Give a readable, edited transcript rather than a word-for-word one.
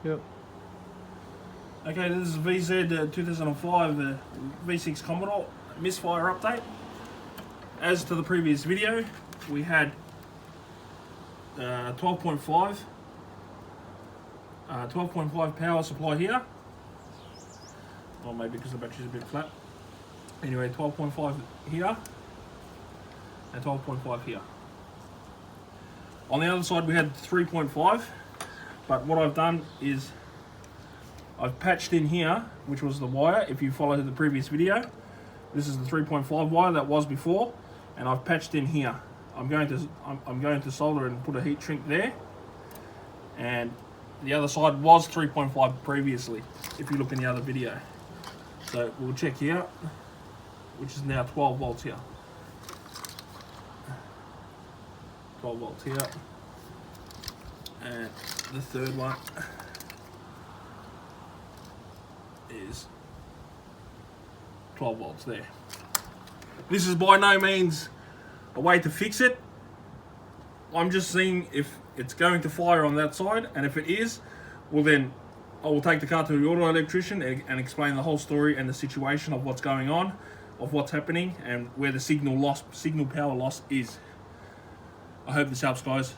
Yep. Okay, this is VZ 2005 V6 Commodore Misfire update. As to the previous video, we had 12.5 power supply here. Or maybe because the battery's a bit flat. Anyway, 12.5 here and 12.5 here. On the other side we had 3.5, but what I've done is I've patched in here, which was the wire. If you followed the previous video, this is the 3.5 wire that was before, and I've patched in here. I'm going to solder and put a heat shrink there, and the other side was 3.5 previously, if you look in the other video. So we'll check here, which is now 12 volts here. 12 volts here. And the third one is 12 volts there. This is by no means a way to fix it. I'm just seeing if it's going to fire on that side, and if it is, well then I will take the car to the auto electrician and explain the whole story and the situation of what's going on, of what's happening, and where the signal power loss is. I hope this helps, guys.